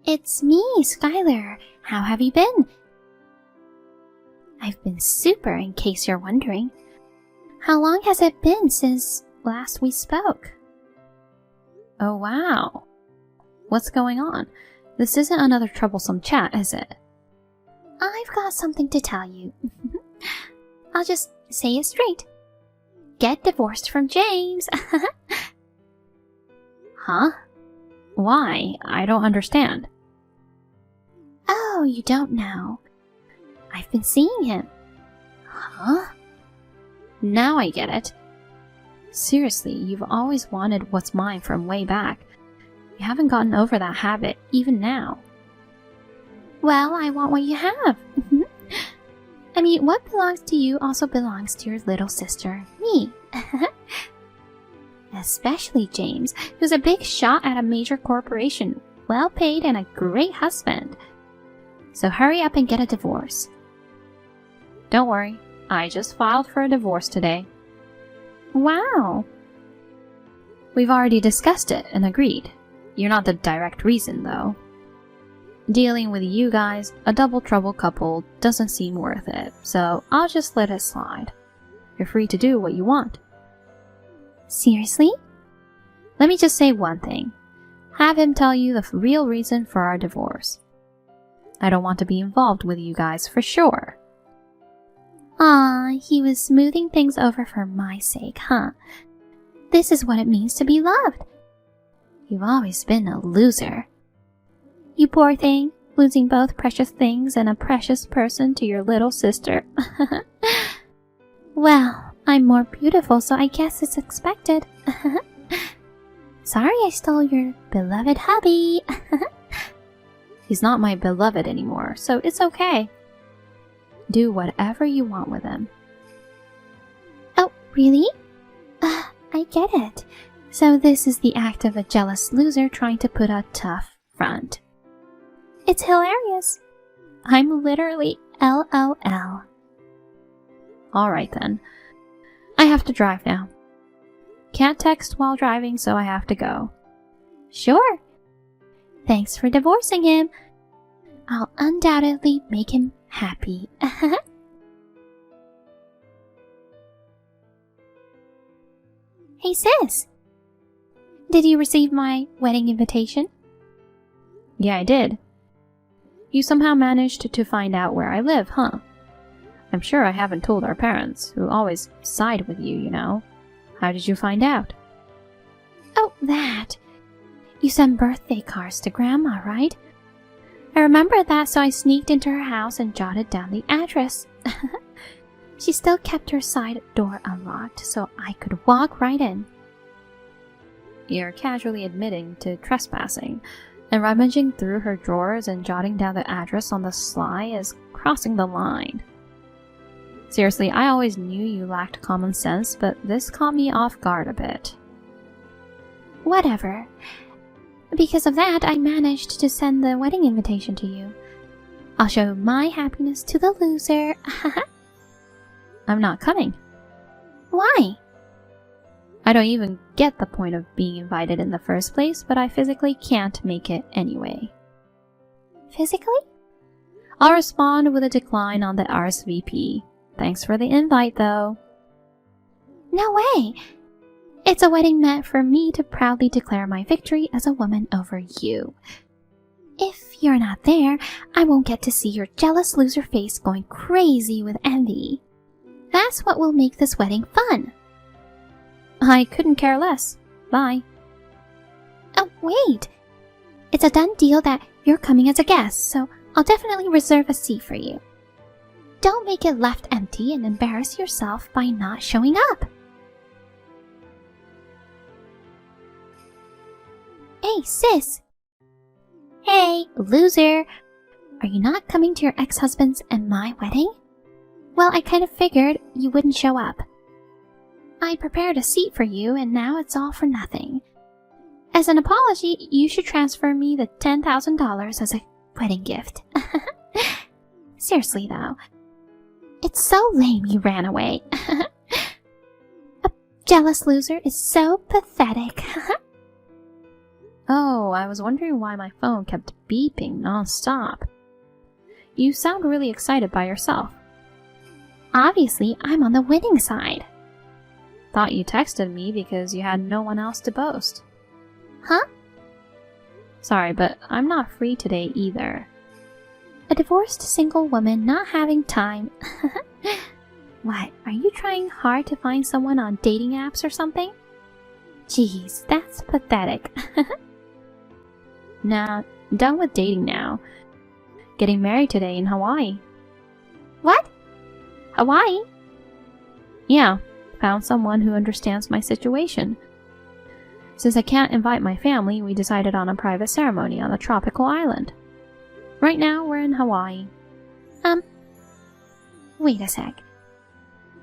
It's me, Skylar. How have you been? I've been super, in case you're wondering. How long has it been since last we spoke? Oh, wow. What's going on? This isn't another troublesome chat, is it? I've got something to tell you. I'll just say it straight. Get divorced from James. Huh? Why? I don't understand. Oh, you don't know. I've been seeing him. Huh? Now I get it. Seriously, you've always wanted what's mine from way back. You haven't gotten over that habit, even now. Well, I want what you have. I mean, what belongs to you also belongs to your little sister, me. Especially James, who's a big shot at a major corporation, well paid and a great husband. So hurry up and get a divorce. Don't worry, I just filed for a divorce today. Wow. We've already discussed it and agreed. You're not the direct reason, though. Dealing with you guys, a double trouble couple, doesn't seem worth it, so I'll just let it slide. You're free to do what you want. Seriously? Let me just say one thing. Have him tell you the real reason for our divorce. I don't want to be involved with you guys for sure. Aw, he was smoothing things over for my sake, huh? This is what it means to be loved. You've always been a loser. You poor thing, losing both precious things and a precious person to your little sister. Well, I'm more beautiful, so I guess it's expected. Sorry I stole your beloved hubby. He's not my beloved anymore, so it's okay. Do whatever you want with him. Oh, really? I get it. So this is the act of a jealous loser trying to put a tough front. It's hilarious. I'm literally LOL. Alright then. I have to drive now. Can't text while driving, so I have to go. Sure. Thanks for divorcing him. I'll undoubtedly make him happy. Hey sis! Did you receive my wedding invitation? Yeah, I did. You somehow managed to find out where I live, huh? I'm sure I haven't told our parents, who always side with you, you know. How did you find out? Oh, that. You sent birthday cards to Grandma, right? I remember that, so I sneaked into her house and jotted down the address. She still kept her side door unlocked, so I could walk right in. You're casually admitting to trespassing, and rummaging through her drawers and jotting down the address on the sly is crossing the line. Seriously, I always knew you lacked common sense, but this caught me off guard a bit. Whatever. Because of that, I managed to send the wedding invitation to you. I'll show my happiness to the loser. I'm not coming. Why? I don't even get the point of being invited in the first place, but I physically can't make it anyway. Physically? I'll respond with a decline on the RSVP. Thanks for the invite, though. No way! It's a wedding meant for me to proudly declare my victory as a woman over you. If you're not there, I won't get to see your jealous loser face going crazy with envy. That's what will make this wedding fun. I couldn't care less. Bye. Oh, wait! It's a done deal that you're coming as a guest, so I'll definitely reserve a seat for you. Don't make it left empty and embarrass yourself by not showing up. Hey, sis! Hey, loser! Are you not coming to your ex-husband's and my wedding? Well, I kind of figured you wouldn't show up. I prepared a seat for you, and now it's all for nothing. As an apology, you should transfer me the $10,000 as a wedding gift. Seriously, though. It's so lame you ran away. A jealous loser is so pathetic. Oh, I was wondering why my phone kept beeping non-stop. You sound really excited by yourself. Obviously, I'm on the winning side. Thought you texted me because you had no one else to boast. Huh? Sorry, but I'm not free today either. A divorced single woman not having time. What, are you trying hard to find someone on dating apps or something? Jeez, that's pathetic. Nah, done with dating now. Getting married today in Hawaii. What? Hawaii? Yeah, found someone who understands my situation. Since I can't invite my family, we decided on a private ceremony on a tropical island. Right now, we're in Hawaii. Wait a sec.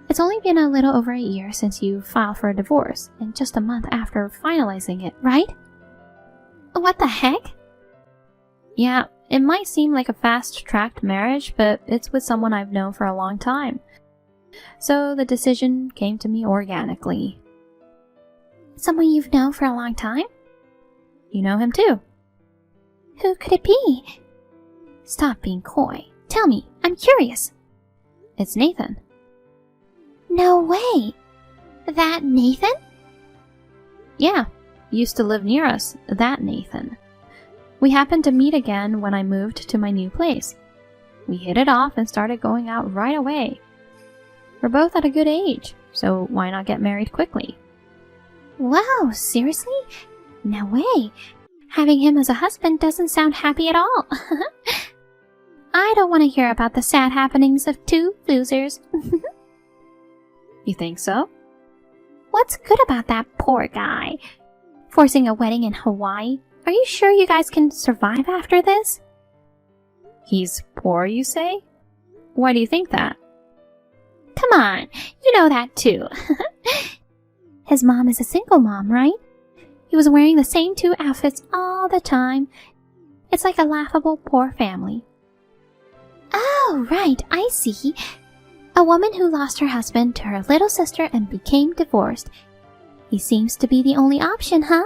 It's only been a little over a year since you filed for a divorce, and just a month after finalizing it, right? What the heck? Yeah, it might seem like a fast-tracked marriage, but it's with someone I've known for a long time. So the decision came to me organically. Someone you've known for a long time? You know him too. Who could it be? Stop being coy. Tell me, I'm curious. It's Nathan. No way! That Nathan? Yeah, used to live near us, that Nathan. We happened to meet again when I moved to my new place. We hit it off and started going out right away. We're both at a good age, so why not get married quickly? Wow, seriously? No way. Having him as a husband doesn't sound happy at all. I don't want to hear about the sad happenings of two losers. You think so? What's good about that poor guy? Forcing a wedding in Hawaii? Are you sure you guys can survive after this? He's poor, you say? Why do you think that? Come on, you know that too. His mom is a single mom, right? He was wearing the same two outfits all the time. It's like a laughable poor family. Oh, right, I see. A woman who lost her husband to her little sister and became divorced. He seems to be the only option, huh?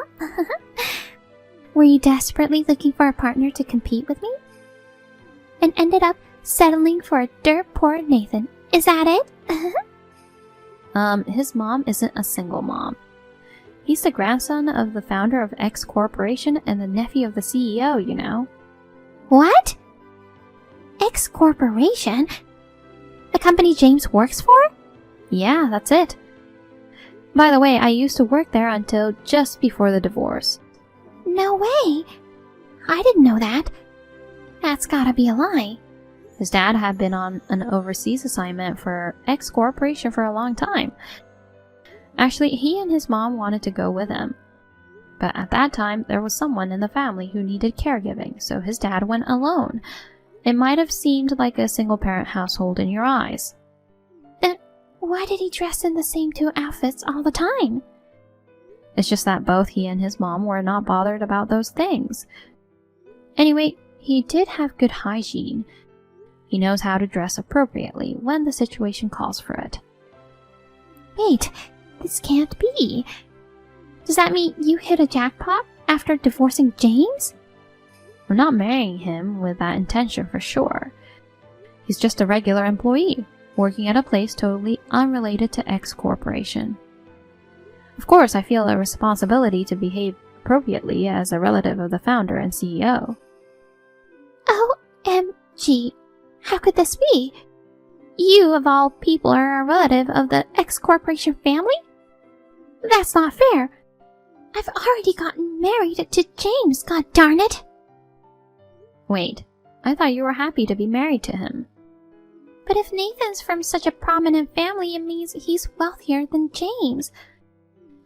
Were you desperately looking for a partner to compete with me? And ended up settling for a dirt poor Nathan. Is that it? His mom isn't a single mom. He's the grandson of the founder of X Corporation and the nephew of the CEO, you know. What? X Corporation? The company James works for? Yeah, that's it. By the way, I used to work there until just before the divorce. No way! I didn't know that. That's gotta be a lie. His dad had been on an overseas assignment for X Corporation for a long time. Actually, he and his mom wanted to go with him. But at that time, there was someone in the family who needed caregiving, so his dad went alone. It might have seemed like a single-parent household in your eyes. Then why did he dress in the same two outfits all the time? It's just that both he and his mom were not bothered about those things. Anyway, he did have good hygiene. He knows how to dress appropriately when the situation calls for it. Wait, this can't be. Does that mean you hit a jackpot after divorcing James? I'm not marrying him with that intention for sure. He's just a regular employee, working at a place totally unrelated to X Corporation. Of course, I feel a responsibility to behave appropriately as a relative of the founder and CEO. OMG, how could this be? You, of all people, are a relative of the X Corporation family? That's not fair. I've already gotten married to James, god darn it! Wait, I thought you were happy to be married to him. But if Nathan's from such a prominent family, it means he's wealthier than James.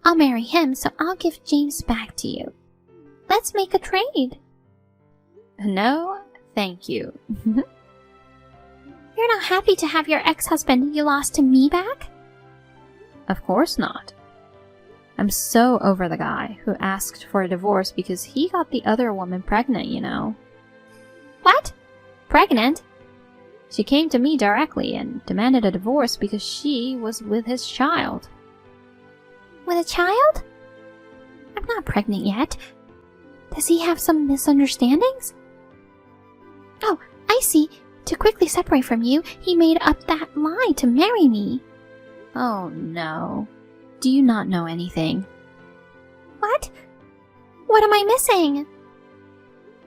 I'll marry him, so I'll give James back to you. Let's make a trade. No, thank you. You're not happy to have your ex-husband you lost to me back? Of course not. I'm so over the guy who asked for a divorce because he got the other woman pregnant, you know. What? Pregnant? She came to me directly and demanded a divorce because she was with his child. With a child? I'm not pregnant yet. Does he have some misunderstandings? Oh, I see. To quickly separate from you, he made up that lie to marry me. Oh no. Do you not know anything? What? What am I missing?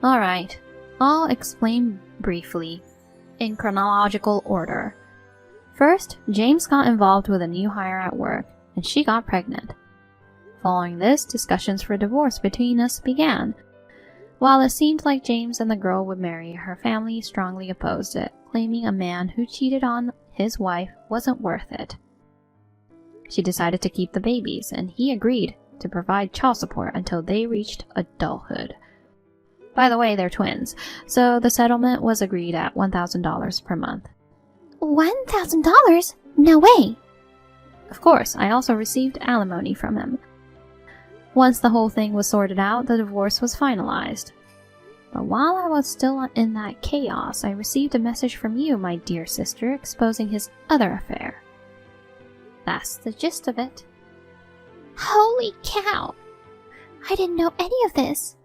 Alright, I'll explain briefly, in chronological order. First, James got involved with a new hire at work, and she got pregnant. Following this, discussions for divorce between us began. While it seemed like James and the girl would marry, her family strongly opposed it, claiming a man who cheated on his wife wasn't worth it. She decided to keep the babies, and he agreed to provide child support until they reached adulthood. By the way, they're twins, so the settlement was agreed at $1,000 per month. $1,000? No way! Of course, I also received alimony from him. Once the whole thing was sorted out, the divorce was finalized. But while I was still in that chaos, I received a message from you, my dear sister, exposing his other affair. That's the gist of it. Holy cow! I didn't know any of this.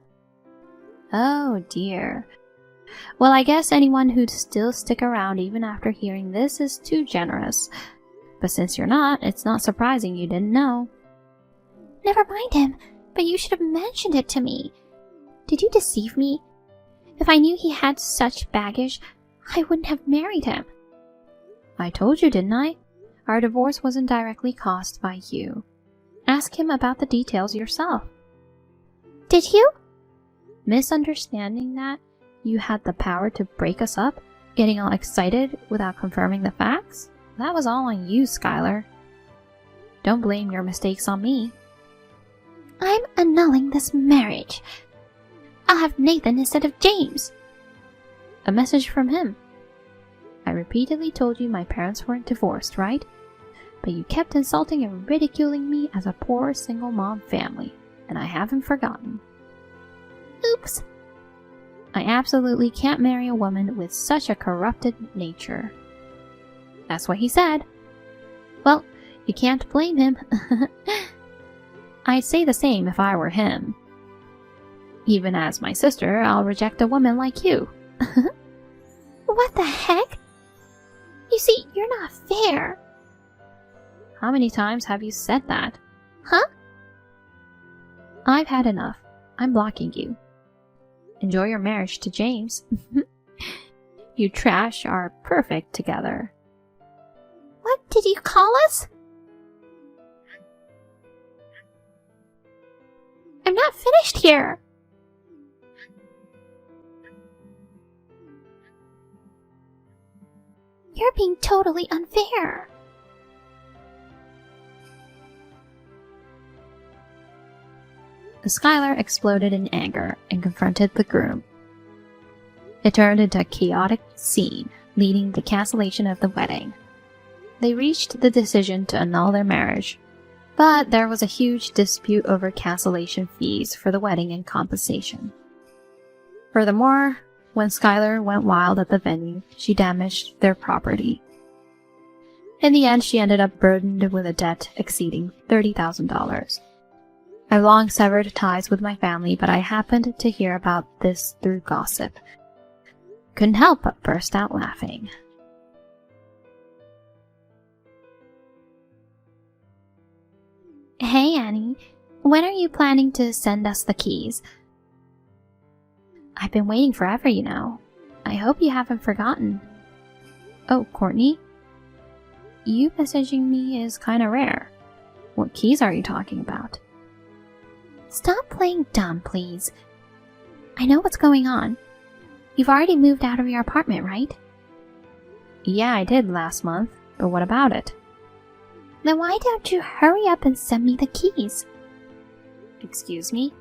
Oh dear. Well, I guess anyone who'd still stick around even after hearing this is too generous. But since you're not, it's not surprising you didn't know. Never mind him, but you should have mentioned it to me. Did you deceive me? If I knew he had such baggage, I wouldn't have married him. I told you, didn't I? Our divorce wasn't directly caused by you. Ask him about the details yourself. Did you? Misunderstanding that you had the power to break us up, getting all excited without confirming the facts? That was all on you, Skylar. Don't blame your mistakes on me. I'm annulling this marriage. I'll have Nathan instead of James. A message from him. I repeatedly told you my parents weren't divorced, right? But you kept insulting and ridiculing me as a poor single mom family, and I haven't forgotten. Oops. I absolutely can't marry a woman with such a corrupted nature. That's what he said. Well, you can't blame him. I'd say the same if I were him. Even as my sister, I'll reject a woman like you. What the heck? You see, you're not fair. How many times have you said that? Huh? I've had enough. I'm blocking you. Enjoy your marriage to James. You trash are perfect together. What did you call us? I'm not finished here. You're being totally unfair. Skylar exploded in anger and confronted the groom. It turned into a chaotic scene, leading to cancellation of the wedding. They reached the decision to annul their marriage, but there was a huge dispute over cancellation fees for the wedding and compensation. Furthermore, when Skylar went wild at the venue, she damaged their property. In the end, she ended up burdened with a debt exceeding $30,000. I've long severed ties with my family, but I happened to hear about this through gossip. Couldn't help but burst out laughing. Hey Annie, when are you planning to send us the keys? I've been waiting forever, you know. I hope you haven't forgotten. Oh, Courtney? You messaging me is kinda rare. What keys are you talking about? Stop playing dumb, please. I know what's going on. You've already moved out of your apartment, right? Yeah, I did last month, but what about it? Then why don't you hurry up and send me the keys? Excuse me?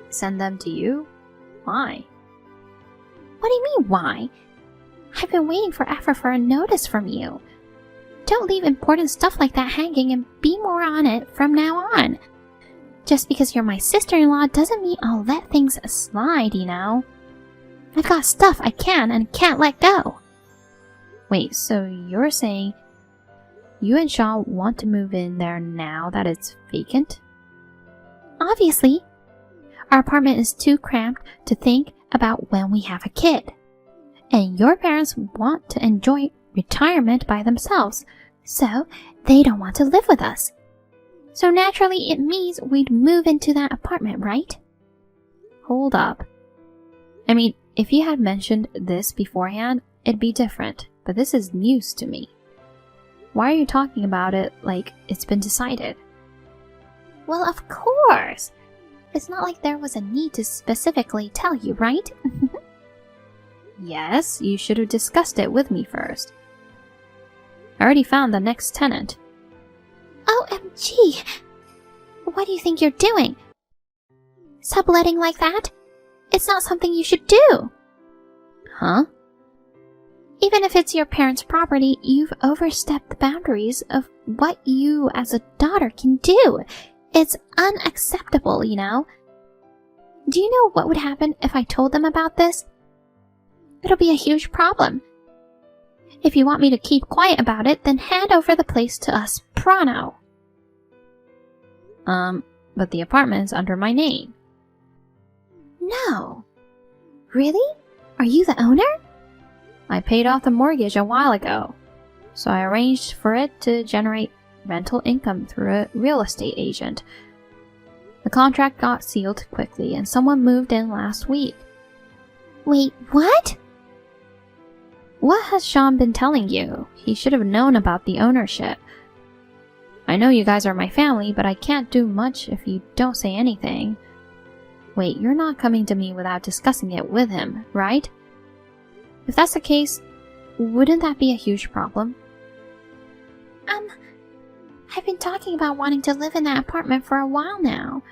Send them to you? Why? What do you mean, why? I've been waiting forever for a notice from you. Don't leave important stuff like that hanging and be more on it from now on. Just because you're my sister-in-law doesn't mean I'll let things slide, you know? I've got stuff I can and can't let go. Wait, so you're saying you and Shaw want to move in there now that it's vacant? Obviously. Our apartment is too cramped to think about when we have a kid. And your parents want to enjoy retirement by themselves, so they don't want to live with us. So naturally it means we'd move into that apartment, right? Hold up. I mean, if you had mentioned this beforehand, it'd be different, but this is news to me. Why are you talking about it like it's been decided? Well, of course! It's not like there was a need to specifically tell you, right? Yes, you should have discussed it with me first. I already found the next tenant. OMG! What do you think you're doing? Subletting like that? It's not something you should do! Huh? Even if it's your parents' property, you've overstepped the boundaries of what you as a daughter can do. It's unacceptable, you know? Do you know what would happen if I told them about this? It'll be a huge problem. If you want me to keep quiet about it, then hand over the place to us pronto. But the apartment is under my name. No. Really? Are you the owner? I paid off the mortgage a while ago, so I arranged for it to generate rental income through a real estate agent. The contract got sealed quickly and someone moved in last week. Wait, what? What has Sean been telling you? He should have known about the ownership. I know you guys are my family, but I can't do much if you don't say anything. Wait, you're not coming to me without discussing it with him, right? If that's the case, wouldn't that be a huge problem? I've been talking about wanting to live in that apartment for a while now.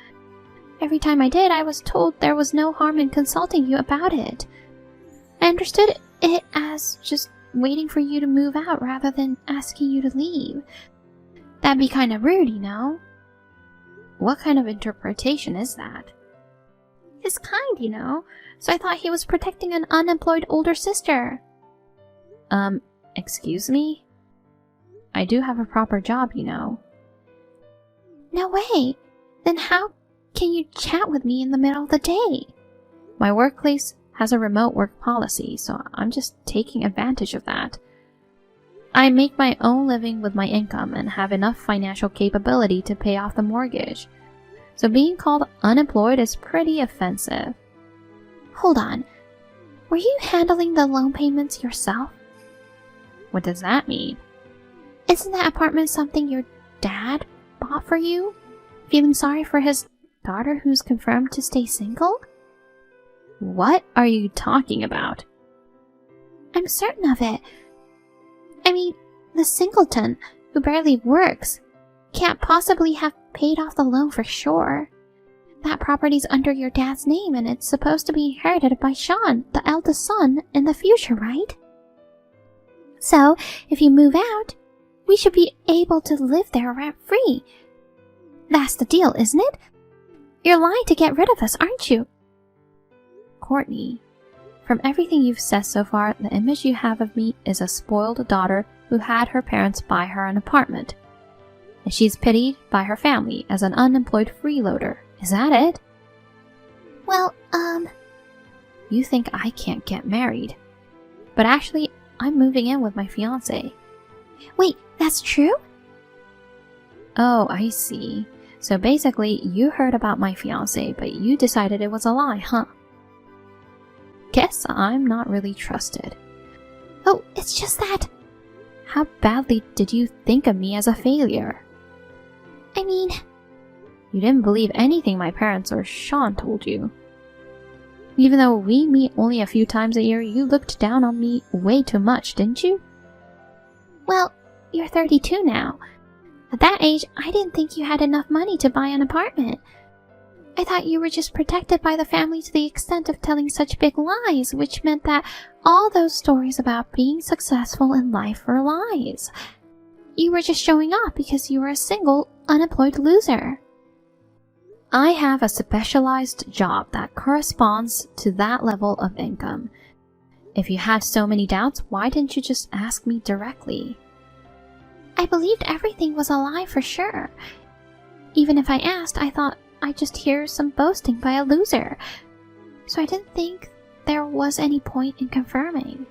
Every time I did, I was told there was no harm in consulting you about it. I understood it as just waiting for you to move out rather than asking you to leave. That'd be kind of rude, you know? What kind of interpretation is that? His kind, you know, so I thought he was protecting an unemployed older sister. Excuse me? I do have a proper job, you know. No way! Then how can you chat with me in the middle of the day? My workplace has a remote work policy, so I'm just taking advantage of that. I make my own living with my income and have enough financial capability to pay off the mortgage. So being called unemployed is pretty offensive. Hold on. Were you handling the loan payments yourself? What does that mean? Isn't that apartment something your dad bought for you? Feeling sorry for his daughter who's confirmed to stay single? What are you talking about? I'm certain of it. I mean, the singleton, who barely works, can't possibly have paid off the loan for sure. That property's under your dad's name and it's supposed to be inherited by Sean, the eldest son, in the future, right? So, if you move out, we should be able to live there rent-free. That's the deal, isn't it? You're lying to get rid of us, aren't you? Courtney, from everything you've said so far, the image you have of me is a spoiled daughter who had her parents buy her an apartment. And she's pitied by her family as an unemployed freeloader. Is that it? Well, You think I can't get married. But actually, I'm moving in with my fiancé. Wait, that's true? Oh, I see. So basically, you heard about my fiancé, but you decided it was a lie, huh? Guess I'm not really trusted. Oh, it's just that... How badly did you think of me as a failure? I mean... You didn't believe anything my parents or Sean told you. Even though we meet only a few times a year, you looked down on me way too much, didn't you? Well, you're 32 now. At that age, I didn't think you had enough money to buy an apartment. I thought you were just protected by the family to the extent of telling such big lies, which meant that all those stories about being successful in life were lies. You were just showing off because you were a single, unemployed loser. I have a specialized job that corresponds to that level of income. If you had so many doubts, why didn't you just ask me directly? I believed everything was a lie for sure. Even if I asked, I thought I just hear some boasting by a loser. So I didn't think there was any point in confirming.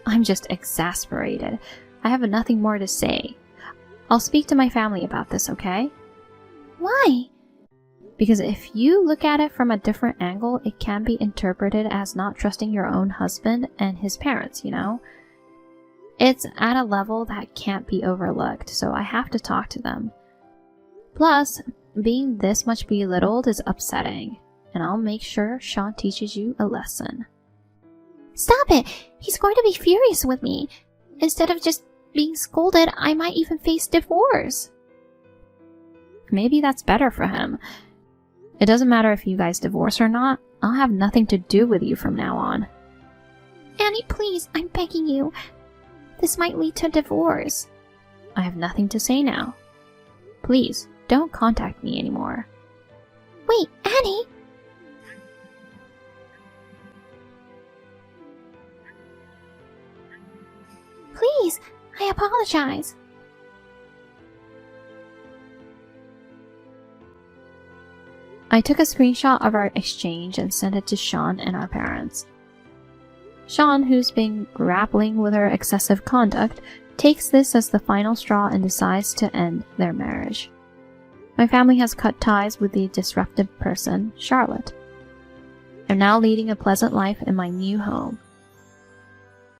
I'm just exasperated. I have nothing more to say. I'll speak to my family about this, okay? Why? Because if you look at it from a different angle, it can be interpreted as not trusting your own husband and his parents, you know? It's at a level that can't be overlooked, so I have to talk to them. Plus, being this much belittled is upsetting, and I'll make sure Sean teaches you a lesson. Stop it! He's going to be furious with me. Instead of just being scolded, I might even face divorce. Maybe that's better for him. It doesn't matter if you guys divorce or not. I'll have nothing to do with you from now on. Annie, please, I'm begging you. This might lead to divorce. I have nothing to say now. Please, don't contact me anymore. Wait, Annie! Please, I apologize. I took a screenshot of our exchange and sent it to Sean and our parents. Sean, who's been grappling with her excessive conduct, takes this as the final straw and decides to end their marriage. My family has cut ties with the disruptive person, Charlotte. I'm now leading a pleasant life in my new home.